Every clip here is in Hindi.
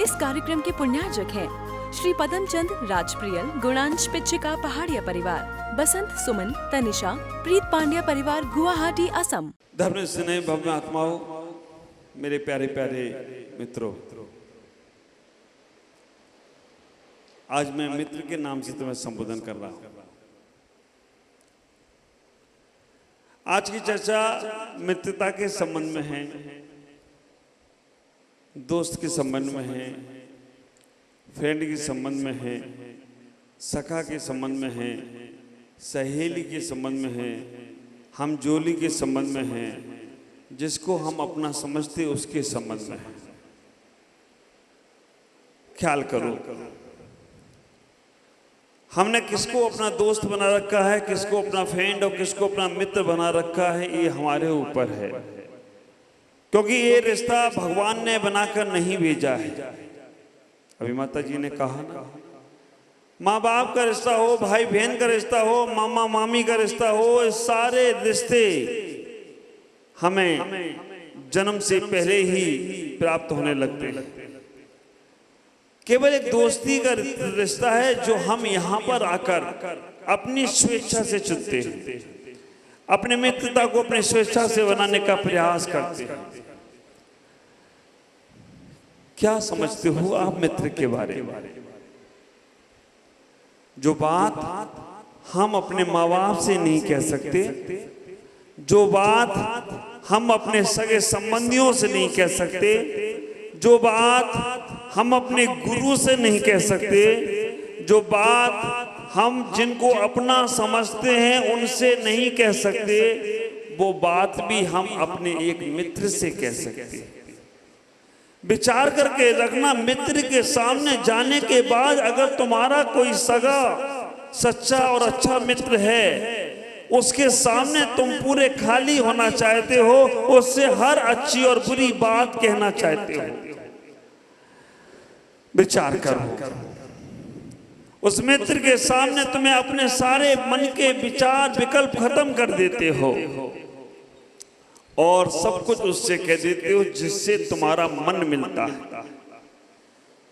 इस कार्यक्रम के पुण्यार्जक हैं श्री पदमचंद राजप्रियल गुणांश पिच्छिका पहाड़िया परिवार, बसंत सुमन तनिषा प्रीत पांड्या परिवार गुवाहाटी असम। धर्म स्नेह भव्य आत्माओं, मेरे प्यारे प्यारे मित्रों, आज मैं मित्र के नाम से तुम्हें संबोधन कर रहा हूं। आज की चर्चा मित्रता के संबंध में है, दोस्त के संबंध में है, फ्रेंड के संबंध में है, सखा के संबंध में है, सहेली के संबंध में है, हम जोली के संबंध में है, जिसको हम अपना समझते उसके संबंध में है। ख्याल करो, हमने किसको अपना दोस्त बना रखा है, किसको अपना फ्रेंड और किसको अपना मित्र बना रखा है, ये हमारे ऊपर है, क्योंकि ये रिश्ता भगवान ने बनाकर नहीं भेजा है। अभी माता जी ने कहा ना, माँ बाप का रिश्ता हो, भाई बहन का रिश्ता हो, मामा मामी का रिश्ता हो, इस सारे रिश्ते हमें जन्म से पहले ही प्राप्त होने लगते हैं। केवल एक दोस्ती का रिश्ता है जो हम यहाँ पर आकर अपनी स्वेच्छा से चुनते हैं, अपने मित्रता को अपनी स्वेच्छा से बनाने का प्रयास करते हैं। क्या समझते हो आप मित्र के बारे में? जो बात हम अपने माँ बाप से नहीं कह सकते, जो बात हम अपने सगे संबंधियों से नहीं कह सकते, जो बात हम अपने गुरु से नहीं कह सकते, जो बात हम जिनको अपना समझते हैं उनसे नहीं कह सकते, वो बात भी हम अपने एक मित्र से कह सकते हैं। विचार करके रखना, मित्र के सामने जाने के बाद अगर तुम्हारा कोई सगा सच्चा और अच्छा मित्र है, उसके सामने तुम पूरे खाली होना चाहते हो, उससे हर अच्छी और बुरी बात कहना चाहते हो। विचार करो, उस मित्र के सामने तुम्हें अपने सारे मन के विचार विकल्प खत्म कर देते हो और सब कुछ उससे कह देते हो जिससे तुम्हारा मन मिलता है,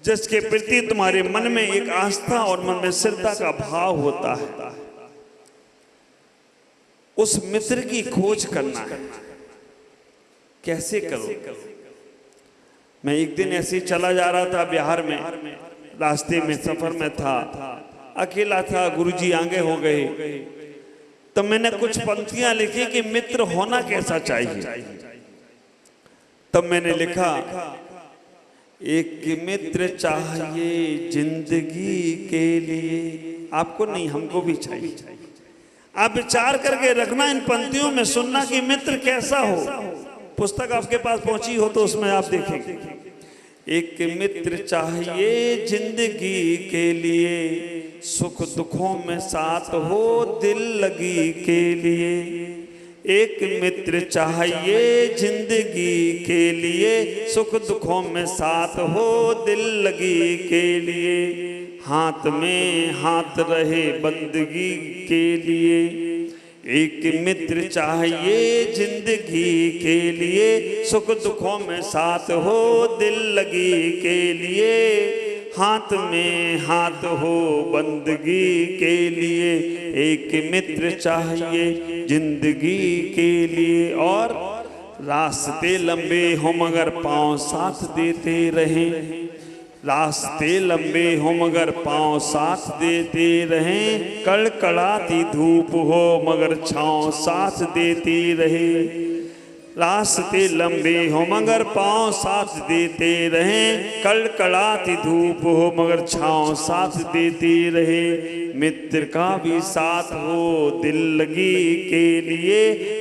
जिसके प्रति तुम्हारे मन में एक आस्था और मन में स्थिरता का भाव होता है। उस मित्र की खोज करना है। कैसे करो? मैं एक दिन ऐसे ही चला जा रहा था बिहार में, रास्ते में सफर में था, अकेला था, गुरुजी आगे हो गए, तो मैंने कुछ पंक्तियां लिखी कि मित्र होना कैसा चाहिए। तब मैंने लिखा, एक मित्र चाहिए जिंदगी के लिए। आपको नहीं, हमको भी चाहिए। आप विचार करके रखना, इन पंक्तियों में सुनना कि मित्र कैसा हो। पुस्तक आपके पास पहुंची हो तो उसमें आप देखेंगे, एक मित्र चाहिए जिंदगी के लिए, सुख दुखों में साथ हो दिल लगी के लिए। एक मित्र चाहिए जिंदगी के लिए, सुख दुखों में साथ हो दिल लगी के लिए। हाथ में हाथ रहे बंदगी के लिए। एक मित्र चाहिए जिंदगी के लिए, सुख दुखों में साथ हो दिल लगी के लिए। हाथ में हाथ हो बंदगी के लिए, एक मित्र चाहिए जिंदगी के लिए। और रास्ते लंबे हो मगर पांव साथ देते रहें, रास्ते लंबे हो मगर पांव साथ देते रहें। कड़कड़ाती धूप हो मगर छांव साथ देती रहे। रास्ते लंबे हो मगर पांव साथ देते रहें। कड़कड़ाती धूप हो मगर छांव साथ देती रहे। मित्र का भी साथ हो दिल लगी के लिए,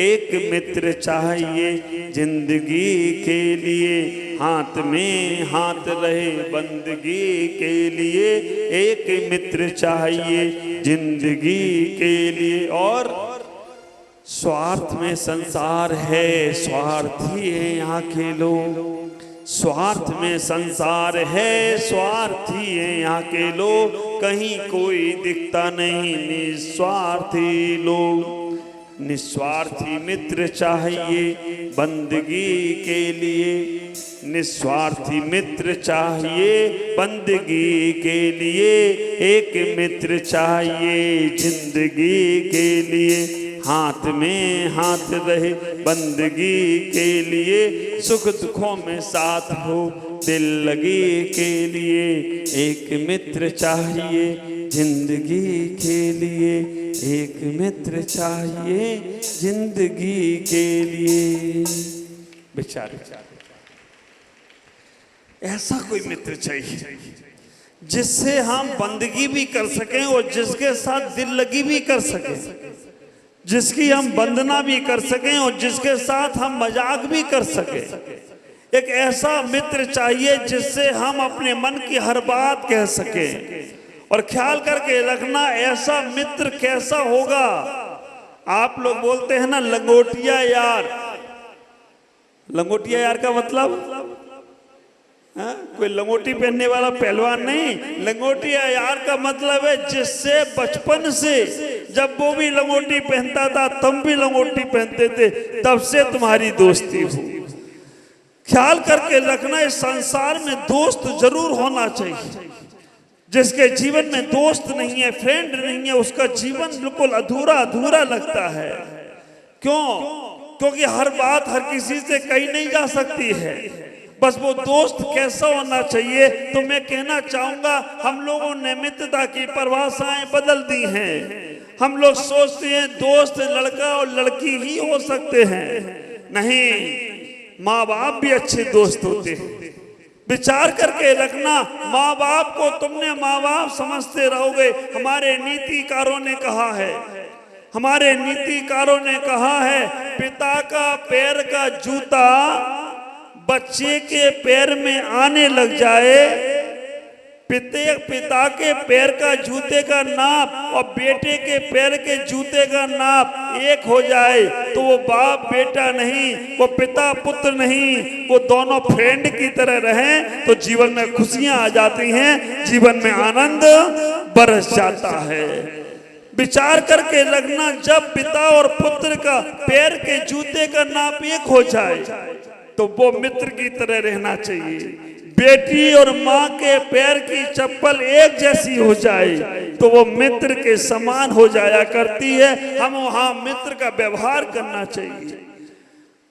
एक मित्र चाहिए जिंदगी के लिए। हाथ में हाथ रहे बंदगी के लिए, एक मित्र चाहिए जिंदगी के लिए। और स्वार्थ में संसार है, स्वार्थी है यहाँ के लोग। स्वार्थ में संसार है, स्वार्थी है यहाँ के लोग। कहीं कोई दिखता नहीं निस्वार्थी लोग। निस्वार्थी मित्र चाहिए बंदगी के लिए, निस्वार्थी मित्र चाहिए बंदगी के लिए, एक मित्र चाहिए जिंदगी के लिए, हाथ में हाथ रहे बंदगी के लिए, सुख दुखों में साथ हो दिल लगी के लिए, एक मित्र चाहिए जिंदगी के लिए, एक मित्र चाहिए जिंदगी के लिए। बेचारे ऐसा कोई मित्र चाहिए जिससे हम बंदगी भी कर सकें और जिसके साथ दिल लगी भी कर सकें, जिसकी हम वंदना भी कर सकें और जिसके साथ हम मजाक भी कर सकें। एक ऐसा मित्र चाहिए जिससे हम अपने मन की हर बात कह सकें। और ख्याल करके रखना ऐसा मित्र कैसा होगा। आप लोग बोलते हैं ना लंगोटिया यार, लंगोटिया यार का मतलब कोई लंगोटी पहनने वाला पहलवान नहीं, लंगोटिया यार का मतलब है जिससे बचपन से, जब वो भी लंगोटी पहनता था तुम भी लंगोटी पहनते थे, तब से तुम्हारी दोस्ती हो। ख्याल करके रखना इस संसार में दोस्त जरूर होना चाहिए। जिसके जीवन में दोस्त नहीं है, फ्रेंड नहीं है, उसका जीवन बिल्कुल अधूरा अधूरा लगता है। क्यों? क्योंकि हर बात हर किसी से कही नहीं जा सकती है। बस वो दोस्त कैसा होना चाहिए, तो मैं कहना चाहूंगा हम लोगों ने मित्रता की परिभाषाएं बदल दी हैं। हम लोग सोचते हैं दोस्त लड़का और लड़की ही हो सकते हैं। नहीं, माँ बाप भी अच्छे दोस्त होते हैं। विचार करके रखना, माँ बाप को तुमने माँ बाप समझते रहोगे। हमारे नीतिकारों ने कहा है, हमारे नीतिकारों ने कहा है, पिता का पैर का जूता बच्चे के पैर में आने लग जाए, पिता के पैर का जूते का नाप और बेटे के पैर के जूते का नाप एक हो जाए तो वो बाप बेटा नहीं, वो पिता पुत्र नहीं, वो दोनों फ्रेंड की तरह रहें तो जीवन में खुशियां आ जाती हैं, जीवन में आनंद बरस जाता है। विचार करके रखना, जब पिता और पुत्र का पैर के जूते का नाप एक हो जाए तो वो मित्र की तरह रहना चाहिए। बेटी और माँ के पैर की चप्पल एक जैसी हो जाए तो वो मित्र के समान हो जाया करती है। हम वहां मित्र का व्यवहार करना चाहिए।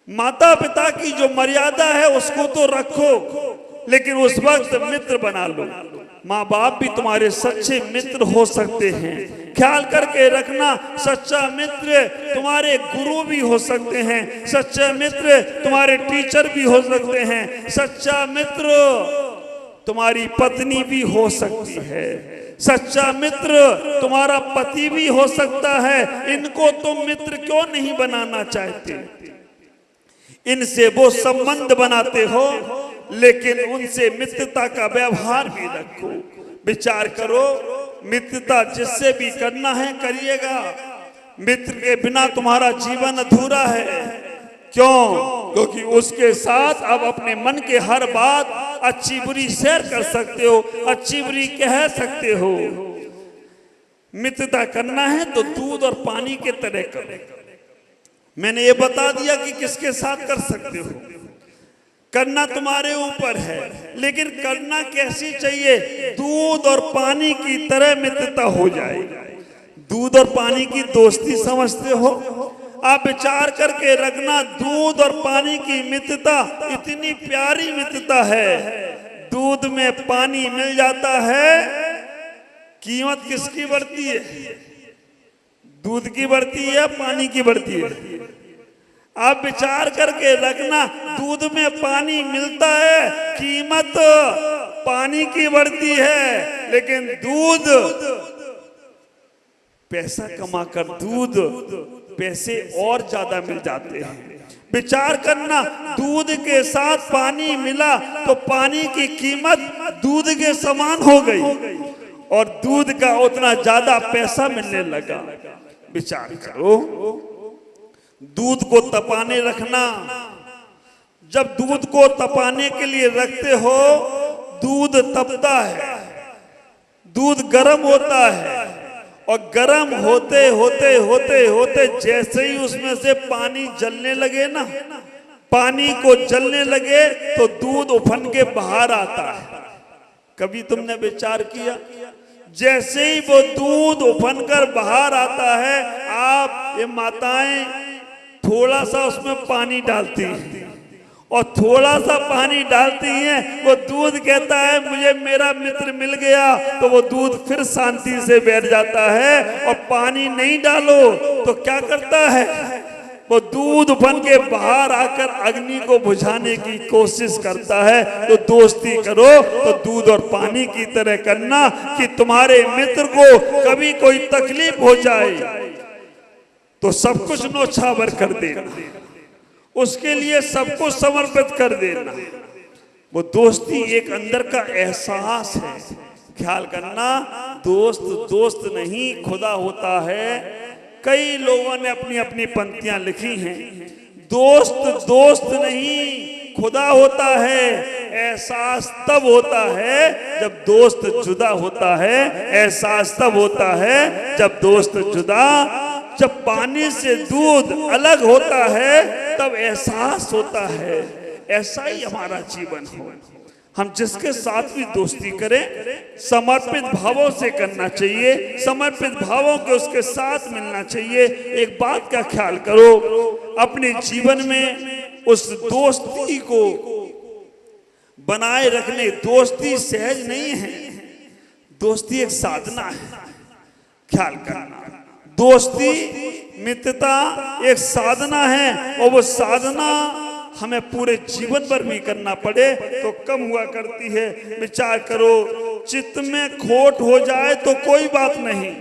माता पिता की जो मर्यादा है उसको तो रखो, लेकिन उस वक्त मित्र बना लो। माँ बाप भी तुम्हारे सच्चे मित्र हो सकते हैं। ख्याल करके रखना, सच्चा मित्र तुम्हारे गुरु भी हो सकते हैं, सच्चा मित्र तुम्हारे टीचर भी हो सकते हैं, सच्चा मित्र तुम्हारी पत्नी भी हो सकती है, सच्चा मित्र तुम्हारा पति भी हो सकता है। इनको तुम मित्र क्यों नहीं बनाना चाहते? इनसे वो संबंध बनाते हो, लेकिन उनसे मित्रता का व्यवहार भी रखो। विचार करो, मित्रता जिससे भी करना है करिएगा। मित्र के बिना तुम्हारा जीवन अधूरा है। क्यों? क्योंकि उसके साथ अब अपने मन के हर बात अच्छी बुरी शेयर कर सकते हो, अच्छी बुरी कह सकते हो। मित्रता करना है तो दूध और पानी के तरह करो। मैंने ये बता दिया कि किसके साथ कर सकते हो, करना तुम्हारे ऊपर है, लेकिन करना कैसी चाहिए? दूध और पानी की तरह मित्रता हो जाए। दूध और पानी की दोस्ती समझते हो? आप विचार करके रखना, दूध और पानी की मित्रता इतनी प्यारी मित्रता है। दूध में पानी मिल जाता है, कीमत किसकी बढ़ती है? दूध की बढ़ती है, पानी की बढ़ती है? आप विचार करके रखना, दूध में पानी मिलता है, कीमत पानी की बढ़ती है, लेकिन दूध पैसा कमाकर दूध पैसे और ज्यादा मिल जाते हैं। विचार करना, दूध के साथ पानी मिला तो पानी की कीमत दूध के समान हो गई और दूध का उतना ज्यादा पैसा मिलने लगा। विचार करो, दूध को तपाने रखना, जब दूध को तपाने के लिए रखते हो, दूध तपता है, दूध गर्म होता है और गर्म होते होते होते होते जैसे ही उसमें से पानी जलने लगे ना, पानी को जलने लगे तो दूध उफन के बाहर आता है। कभी तुमने विचार किया, जैसे ही वो दूध उफन कर बाहर आता है, आप ये माताएं थोड़ा सा उसमें पानी डालती हैं और थोड़ा सा पानी डालती हैं, वो दूध कहता है मुझे मेरा मित्र मिल गया, तो वो दूध फिर शांति से बैठ जाता है। और पानी नहीं डालो तो क्या करता है, वो दूध बन के बाहर आकर अग्नि को बुझाने की कोशिश करता है। तो दोस्ती करो तो दूध और पानी की तरह करना कि तुम्हारे मित्र को कभी कोई तकलीफ हो जाए तो सब कुछ न्योछावर कर देना, उसके लिए सब कुछ समर्पित कर देना। वो दोस्ती एक अंदर का एहसास है। ख्याल करना, दोस्त दोस्त नहीं खुदा होता है। कई लोगों ने अपनी अपनी पंक्तियां लिखी हैं, दोस्त दोस्त नहीं खुदा होता है। एहसास तब होता है जब दोस्त जुदा होता है, एहसास तब होता है जब दोस्त जुदा, जब पानी से दूध अलग होता है तब एहसास होता है। ऐसा ही हमारा जीवन हो। हम जिसके साथ भी दोस्ती करें समर्पित भावों से करना चाहिए, समर्पित भावों के उसके साथ मिलना चाहिए। एक बात का ख्याल करो, अपने जीवन में उस दोस्ती को बनाए रखने, दोस्ती सहज नहीं है, दोस्ती एक साधना है। ख्याल करना, दोस्ती मित्रता एक साधना है और वो साधना हमें पूरे जीवन भर भी करना पड़े तो कम हुआ करती है। विचार करो, चित्त में खोट हो जाए तो कोई बात नहीं,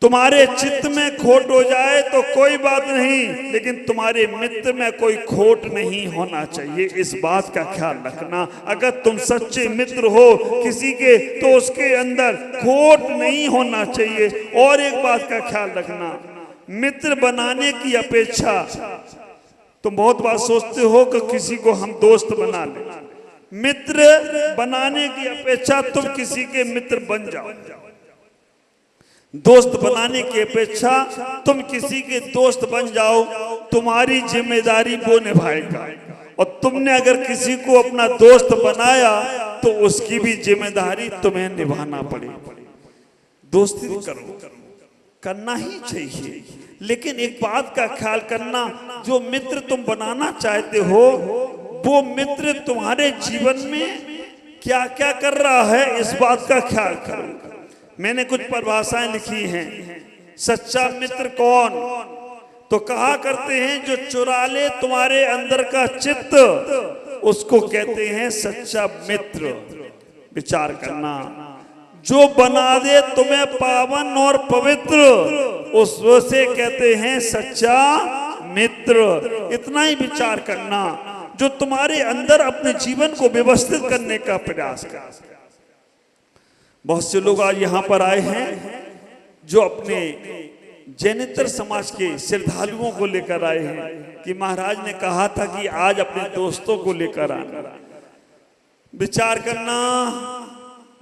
तुम्हारे चित्त में खोट हो जाए तो कोई बात नहीं, लेकिन तुम्हारे मित्र में कोई खोट नहीं होना चाहिए। इस बात का ख्याल रखना। अगर तुम सच्चे मित्र हो किसी के तो उसके अंदर खोट नहीं होना चाहिए। और एक बात का ख्याल रखना, मित्र बनाने की अपेक्षा, तुम बहुत बार सोचते हो कि किसी को हम दोस्त बना लें, मित्र बनाने की अपेक्षा तुम किसी के मित्र बन जाओ। दोस्त बनाने की अपेक्षा तुम किसी के दोस्त बन जाओ, तुम्हारी जिम्मेदारी वो निभाएगा। और तुमने अगर किसी को अपना दोस्त बनाया तो उसकी भी जिम्मेदारी तुम्हें निभाना पड़ेगी। दोस्ती करो, करना ही चाहिए, लेकिन एक बात का ख्याल करना, जो मित्र तुम बनाना चाहते हो वो मित्र तुम्हारे जीवन में क्या क्या कर रहा है, इस बात का ख्याल करो। मैंने कुछ परिभाषाएं लिखी हैं। सच्चा मित्र कौन, तो कहा करते हैं जो चुरा ले तुम्हारे अंदर का चित्त, उसको कहते हैं सच्चा मित्र। विचार करना, जो बना दे तुम्हें पावन और पवित्र, उससे कहते हैं सच्चा मित्र। इतना ही विचार करना, जो तुम्हारे अंदर अपने जीवन को व्यवस्थित करने का प्रयास कर। बहुत से लोग आज यहाँ पर आए हैं जो अपने जैनेतर समाज के श्रद्धालुओं को लेकर आए हैं कि महाराज ने कहा था कि आज अपने दोस्तों को लेकर आना। विचार करना,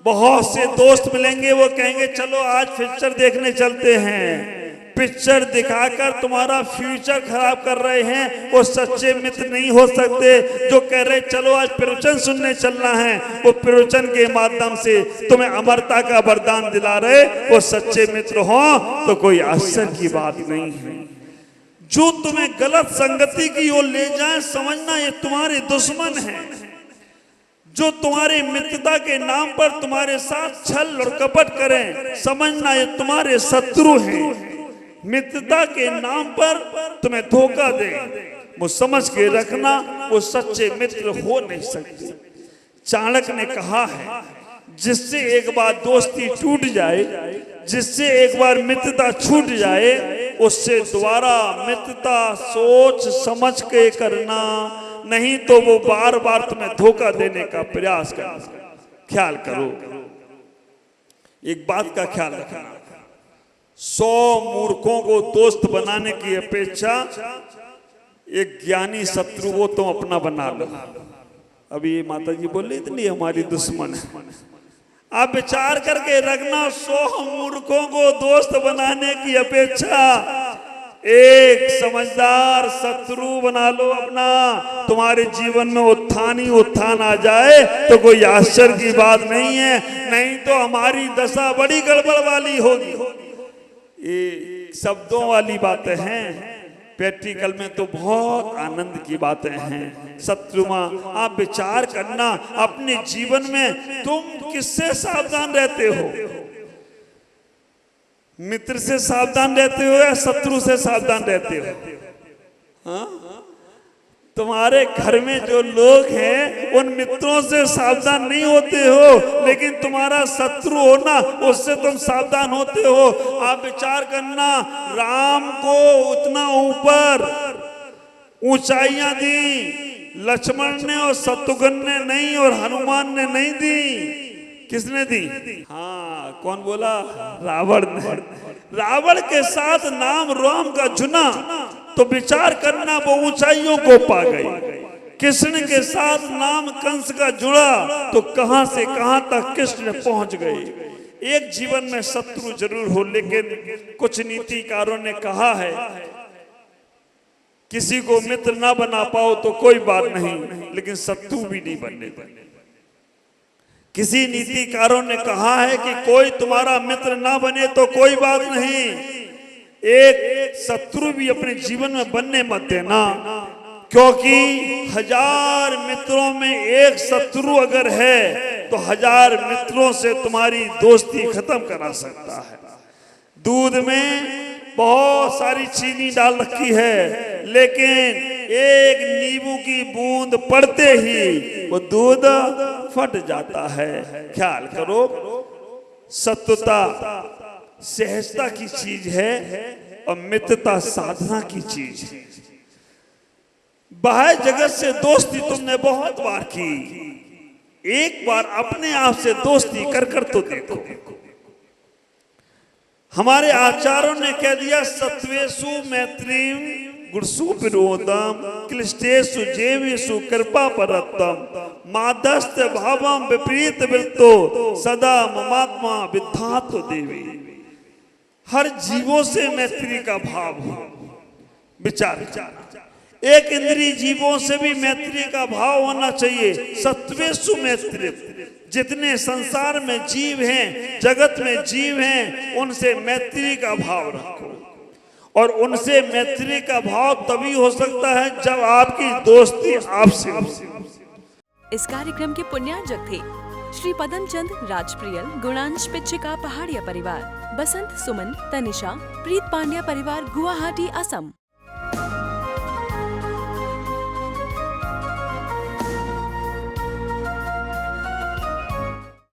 बहुत से दोस्त मिलेंगे, वो कहेंगे चलो आज पिक्चर देखने चलते हैं। पिक्चर दिखाकर तुम्हारा फ्यूचर खराब कर रहे हैं, वो सच्चे मित्र नहीं हो सकते। जो कह रहे चलो आज प्रवचन सुनने चलना है, वो प्रवचन के माध्यम से तुम्हें अमरता का वरदान दिला रहे, वो सच्चे मित्र हो तो कोई आश्चर्य की बात नहीं है। जो तुम्हें गलत संगति की ओर ले जाए, समझना ये तुम्हारे दुश्मन हैं। जो तुम्हारे मित्रता के नाम पर तुम्हारे साथ छल और कपट करें, समझना ये तुम्हारे शत्रु हैं। मित्रता के नाम पर तुम्हें धोखा दे, वो समझ के रखना, वो सच्चे मित्र हो नहीं सकते। चाणक्य ने कहा है, जिससे एक बार दोस्ती टूट जाए, जिससे एक बार मित्रता छूट जाए, उससे दोबारा मित्रता सोच समझ के करना, नहीं तो वो बार बार तुम्हें धोखा देने का प्रयास करना। ख्याल करो, एक बात का ख्याल रखना, 100 मूर्खों को दोस्त बनाने की अपेक्षा एक ज्ञानी शत्रु वो तुम अपना बना लो। अभी ये माता जी बोल रही इतनी हमारी दुश्मन है, आप विचार करके रखना, 100 मूर्खों को दोस्त बनाने की अपेक्षा एक समझदार शत्रु बना लो अपना। तुम्हारे जीवन में उत्थान ही उत्थान आ जाए तो कोई आश्चर्य की बात नहीं है, नहीं तो हमारी दशा बड़ी गड़बड़ वाली होगी। ये शब्दों वाली बातें हैं, प्रैक्टिकल में तो बहुत आनंद की बातें हैं। शत्रुमा, आप विचार करना अपने जीवन में तुम किससे सावधान रहते हो? मित्र से सावधान रहते हो या शत्रु से सावधान रहते हो? हाँ? तुम्हारे घर में जो लोग हैं उन मित्रों से सावधान नहीं होते हो, लेकिन तुम्हारा शत्रु हो ना, उससे तुम सावधान होते हो। आप विचार करना, राम को उतना ऊपर ऊंचाइयां दी लक्ष्मण ने और शत्रुघ्न ने नहीं, और हनुमान ने नहीं दी। किसने दी? हाँ, कौन बोला? रावण ने। रावण के साथ नाम राम का चुना तो विचार करना वो ऊंचाइयों को पा गई। कृष्ण के साथ नाम कंस का जुड़ा तो कहां से कहां तक कृष्ण पहुंच गए। एक जीवन में शत्रु जरूर हो, लेकिन कुछ नीतिकारों ने कहा है किसी को मित्र ना बना पाओ तो कोई बात नहीं, लेकिन शत्रु भी नहीं बनने दें। किसी नीतिकारों ने कहा है कि कोई तुम्हारा मित्र ना बने तो कोई बात नहीं, एक शत्रु भी अपने जीवन में बनने मत देना, क्योंकि 1000 मित्रों में एक शत्रु अगर है तो 1000 मित्रों से तुम्हारी दोस्ती खत्म करा सकता है। दूध में बहुत सारी चीनी डाल रखी है, लेकिन एक नींबू की बूंद पड़ते ही वो दूध फट जाता है। ख्याल करो, सत्यता सहजता की चीज है और मित्रता साधना की चीज है। बाहर जगत से दोस्ती तुमने बहुत बार की, एक बार अपने आप से दोस्ती कर कर तो देखो। हमारे आचार्यों ने कह दिया, सत्वेषु मैत्रीम गुरुसु विरोधम क्लिष्टेषु जेवेषु कृपा परत्तम माधस्त भावम विपरीत वृत्तो सदा ममात्मा विद्धात देवी। हर जीवों से मैत्री का भाव हो। विचार, एक इंद्रिय जीवों से भी मैत्री का भाव होना चाहिए। सत्वेषु मैत्री, जितने संसार में जीव हैं, जगत में जीव हैं, उनसे मैत्री का भाव रखो। और उनसे मैत्री का भाव तभी हो सकता है जब आपकी दोस्ती आपसे हो। इस कार्यक्रम के पुण्यार्जक थे श्री पदमचंद राजप्रियल, गुणांश पिच्छिका पहाड़िया परिवार, बसंत सुमन, तनिषा, प्रीत पांड्या परिवार, गुवाहाटी, असम।